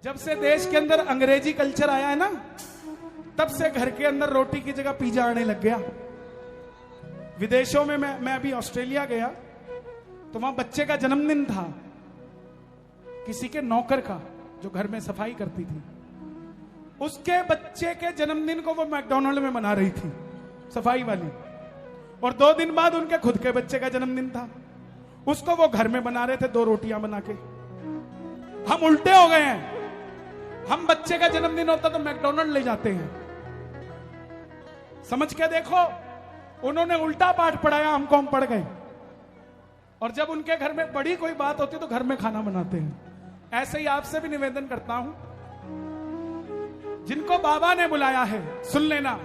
जब से देश के अंदर अंग्रेजी कल्चर आया है ना, तब से घर के अंदर रोटी की जगह पिज्जा आने लग गया। विदेशों में मैं अभी ऑस्ट्रेलिया गया तो वहां बच्चे का जन्मदिन था, किसी के नौकर का जो घर में सफाई करती थी। उसके बच्चे के जन्मदिन को वो मैकडॉनल्ड में मना रही थी, सफाई वाली। और 2 दिन बाद उनके खुद के बच्चे का जन्मदिन था, उसको वो घर में बना रहे थे 2 रोटियां बना के। हम उल्टे हो गए हैं, हम बच्चे का जन्मदिन होता तो मैकडॉनल्ड ले जाते हैं। समझ के देखो, उन्होंने उल्टा पाठ पढ़ाया, हमको हम पढ़ गए। और जब उनके घर में बड़ी कोई बात होती है तो घर में खाना बनाते हैं। ऐसे ही आपसे भी निवेदन करता हूं, जिनको बाबा ने बुलाया है सुन लेना।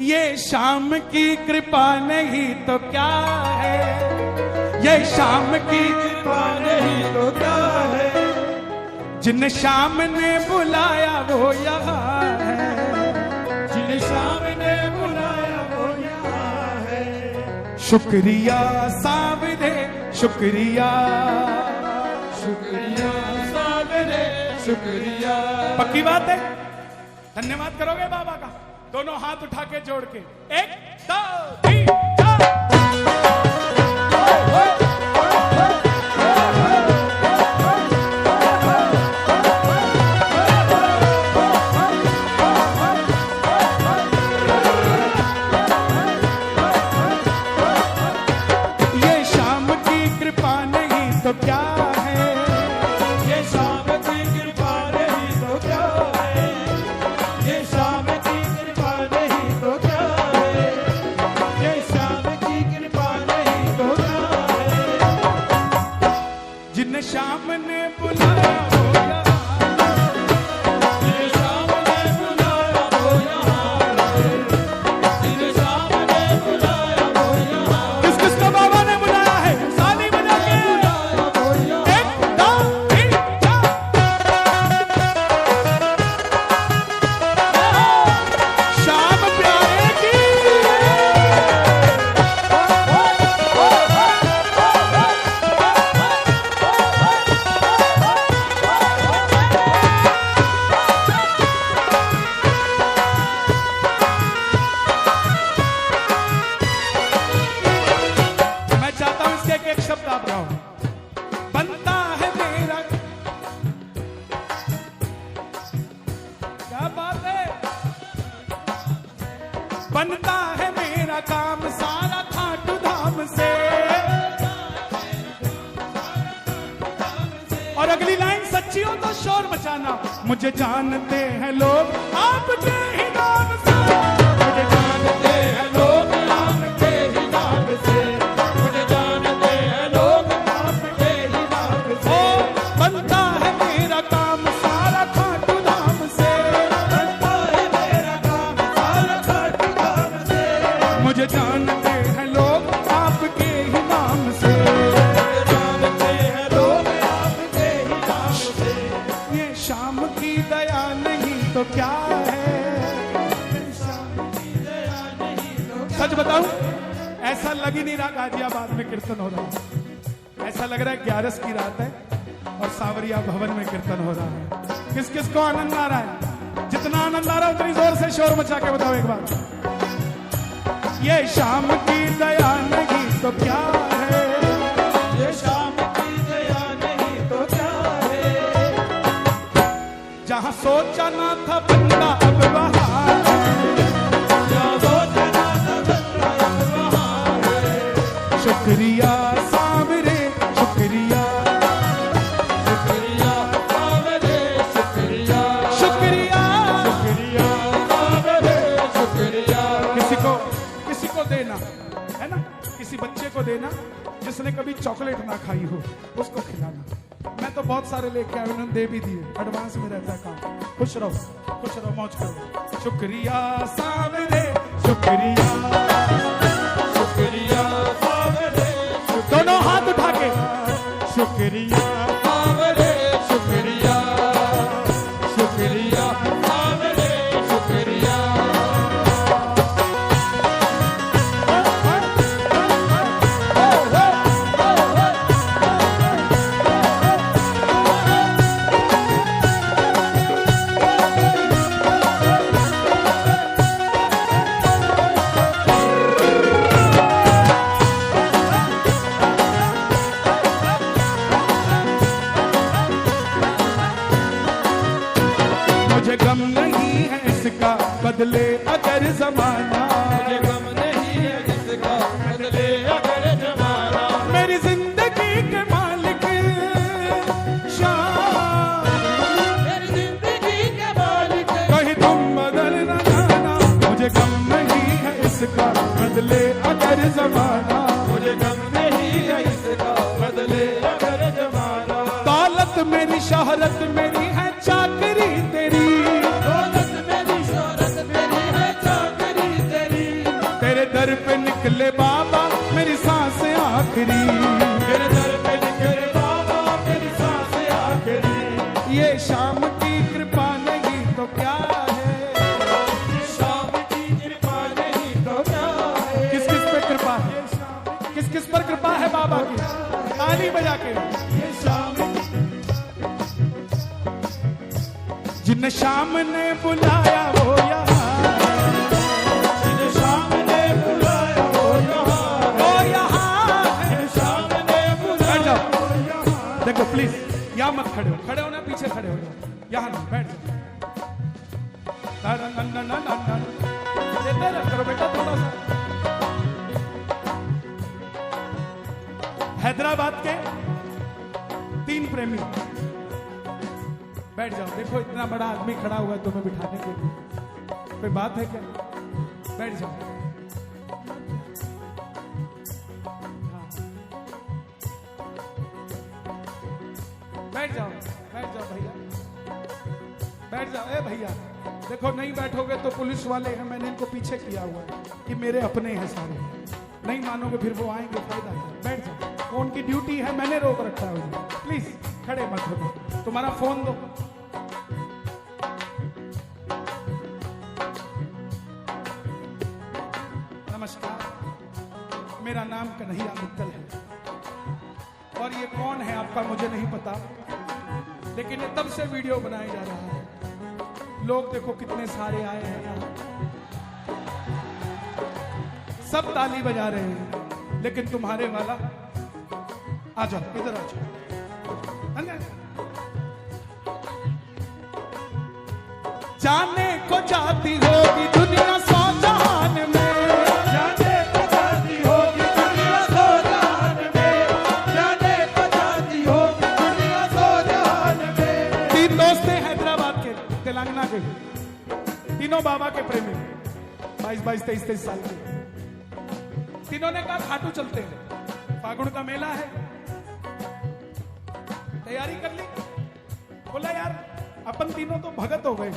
ये शाम की कृपा नहीं तो क्या है, ये शाम की कृपा नहीं तो क्या है, जिन शाम ने बुलाया वो यहाँ है, जिन शाम ने बुलाया वो यहाँ है। शुक्रिया सावरे शुक्रिया, शुक्रिया सावरे शुक्रिया। पक्की बात है, धन्यवाद करोगे बाबा का? दोनों हाथ उठा के जोड़ के 1 2 3 4। ये शाम की कृपा नहीं तो क्या है, ये शाम की कृपा नहीं तो क्या है, ये शाम की कृपा नहीं तो क्या है, ये शाम की कृपा नहीं तो क्या है, जिन शाम ने बुलाया वो यहाँ, जिन शाम ने बुलाया वो यहाँ, जिन शाम ने बुलाया वो यहाँ। किस किस को बाबा ने बुलाया है? ताली बजा के 1 2 3 4। शाम प्यारे की। मैं चाहता हूं इसके एक शब्द आप गाओ। बनता है मेरा, क्या बात है, बनता है मेरा काम सारा खाटू धाम से। और अगली लाइन सच्ची हो तो शोर मचाना। मुझे जानते हैं लोग आपके ही नाम से, मुझे जानते हैं लोग आपके ही नाम से, मुझे जानते हैं लोग आपके ही नाम से। बनता है मेरा काम सारा खाटू धाम से, बनता है मेरा काम सारा खाटू धाम से, मुझे जानते हैं लोग आपके ही नाम से, मुझे जानते हैं लोग आपके ही नाम से। ये शाम की दया नहीं तो क्या है, शाम की दया नहीं तो। सच बताऊं, ऐसा लग ही नहीं रहा गाजियाबाद में कीर्तन हो रहा है। ऐसा लग रहा है 11 की रात है और सांवरिया भवन में कीर्तन हो रहा है। किस किस को आनंद आ रहा है? जितना आनंद आ रहा है उतनी जोर से शोर मचा के बताओ एक बार। ये शाम की दया नहीं तो क्या है, ये शाम की दया नहीं तो क्या है, जहां सोचा ना था बंदा अब वहां है, जहां सोचा ना था बंदा अब वहां है। शुक्रिया सावरे शुक्रिया, शुक्रिया सावरे शुक्रिया, शुक्रिया शुक्रिया सावरे शुक्रिया। किसी को देना है ना, किसी बच्चे को देना जिसने कभी चॉकलेट ना खाई हो, उसको खिलाना। मैं तो बहुत सारे लेके आया, उन्होंने दे भी दिए, एडवांस में रहता है काम। खुश रहो मौज करो। शुक्रिया सावरे शुक्रिया, शुक्रिया सावरे, दोनों हाथ उठा के शुक्रिया सावरे शुक्रिया, शुक्रिया सावरे शुक्रिया। मुझे गम नहीं है इसका बदले अगर जमाना, मुझे गम नहीं है इसका बदले अगर जमाना। मेरी जिंदगी के मालिक शाह, मेरी जिंदगी के मालिक कहीं तुम बदल न जाना, मुझे गम नहीं है इसका बदले अगर जमाना, मुझे गम नहीं है इसका बदले अगर जमाना। दौलत मेरी शोहरत मेरी है चाकरी तेरी, दौलत मेरी शोहरत मेरी है चाकरी तेरी, तेरे दर पे निकले बाबा मेरी सांस आखिरी, मेरे दर पे निकले बाबा मेरी सांस आखिरी। ये शाम की कृपा नहीं तो क्या है, शाम की कृपा नहीं तो क्या है। किस किस पे कृपा है, किस किस पर कृपा है बाबा की, ताली बजा के। ये शाम जिन शाम ने बुलाया वो यहाँ, जिन शाम ने बुलाया वो यहाँ है। जिन शाम ने बुलाया वो यहाँ। देखो प्लीज यहाँ मत खड़े हो ना, पीछे खड़े हो जाओ, यहाँ नहीं, बैठ जाओ। देते रहा करो बेटा थोड़ा सा। हैदराबाद के 3 प्रेमी, बैठ जाओ। देखो इतना बड़ा आदमी खड़ा हुआ है तुम्हें बिठाने के लिए, कोई बात है क्या? बैठ जाओ। हाँ। बैठ जाओ, बैठ जाओ भैया, बैठ जाओ। ए भैया देखो, नहीं बैठोगे तो पुलिस वाले हैं, मैंने इनको पीछे किया हुआ है कि मेरे अपने हैं सारे, नहीं मानोगे फिर वो आएंगे, फायदा है। बैठ जाओ, वो उनकी ड्यूटी है, मैंने रोक रखा है उन्हें। प्लीज खड़े मत हो, तुम्हारा फोन दो। नमस्कार, मेरा नाम कन्हैया मित्तल है और ये कौन है आपका मुझे नहीं पता, लेकिन ये तब से वीडियो बनाया जा रहा है। लोग देखो कितने सारे आए हैं यहाँ, सब ताली बजा रहे हैं, लेकिन तुम्हारे वाला आ जाओ, इधर आ जाओ। जाने को जाती होगी दुनिया सौ जहान में, जाने को जाती होगी दुनिया सौ जहान में, जाने को जाती होगी दुनिया सौ जहान में। 3 दोस्त थे हैदराबाद के, तेलंगाना के, तीनों बाबा के प्रेमी, 22, 23 साल के। तीनों ने कहा खाटू चलते हैं, फागुन का मेला है, तैयारी कर ली। बोला यार अपन तीनों तो भगत हो गए,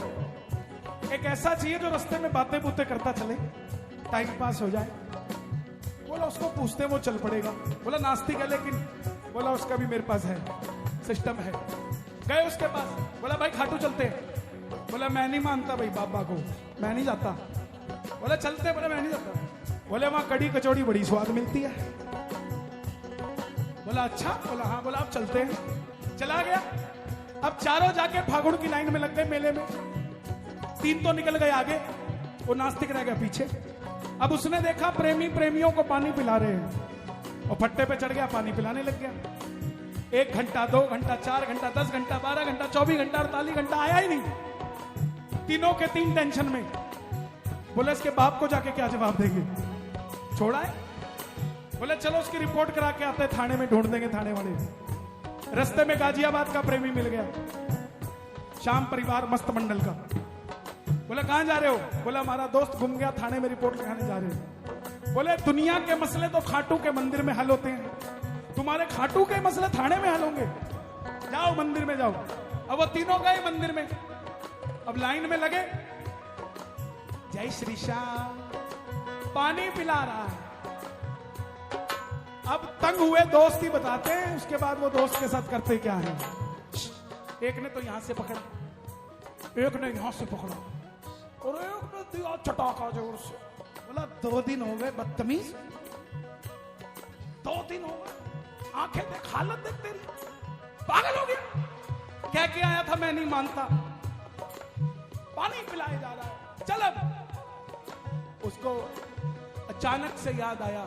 एक ऐसा चाहिए जो रास्ते में बातें बूतें करता चले, टाइम पास हो जाए। बोला उसको पूछते वो चल पड़ेगा। बोला नास्तिक है लेकिन, बोला उसका भी मेरे पास है, सिस्टम है। गए उसके पास, बोला भाई खाटू चलते हैं। बोला मैं नहीं मानता भाई बाबा को, मैं नहीं जाता। बोला चलते, बोला मैं नहीं जाता। बोले वहां कड़ी कचौड़ी बड़ी स्वाद मिलती है। बोला अच्छा, बोला हाँ। बोला आप चलते हैं, चला गया। अब चारों जाके फागुन की लाइन में लग गए मेले में, 3 तो निकल गए आगे, वो नास्तिक रह गया पीछे। अब उसने देखा प्रेमी प्रेमियों को पानी पिला रहे हैं, और फट्टे पे चढ़ गया, पानी पिलाने लग गया। 1 घंटा 2 घंटा 4 घंटा 10 घंटा 12 घंटा 24 घंटा 48 घंटा आया ही नहीं। तीनों के 3 टेंशन में। बोले इसके बाप को जाके क्या जवाब देंगे, छोड़ा है। बोले चलो उसकी रिपोर्ट करा के आते, थाने में ढूंढ देंगे थाने वाले। रास्ते में गाजियाबाद का प्रेमी मिल गया, श्याम परिवार मस्त मंडल का। बोले कहां जा रहे हो? बोला हमारा दोस्त गुम गया, थाने में रिपोर्ट लिखाने जा रहे हैं। बोले दुनिया के मसले तो खाटू के मंदिर में हल होते हैं, तुम्हारे खाटू के मसले थाने में हल होंगे, जाओ मंदिर में जाओ। अब वो तीनों गए मंदिर में, अब लाइन में लगे। जय श्री श्याम, पानी पिला रहा है। अब तंग हुए दोस्त ही बताते हैं, उसके बाद वो दोस्त के साथ करते क्या है। एक ने तो यहां से पकड़ा, एक ने यहां से पकड़ा, और एक ने दिया चटाका जोर से। बोला 2 दिन हो गए बदतमीज, 2 दिन हो गए, आंखें देख, हालत देख तेरी, पागल हो गया। कह के आया था मैं नहीं मानता, पानी पिलाए जा रहा है, चल। अब उसको अचानक से याद आया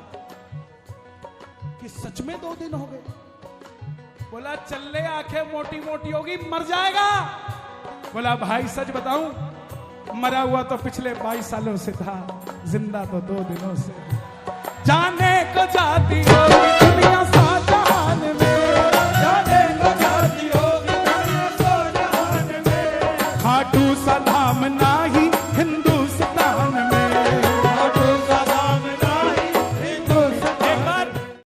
कि सच में 2 दिन हो गए। बोला चल ले, आंखें मोटी मोटी होगी, मर जाएगा। बोला भाई सच बताऊं, मरा हुआ तो पिछले 22 सालों से था, जिंदा तो 2 दिनों से। जाने को जाती होगी दुनिया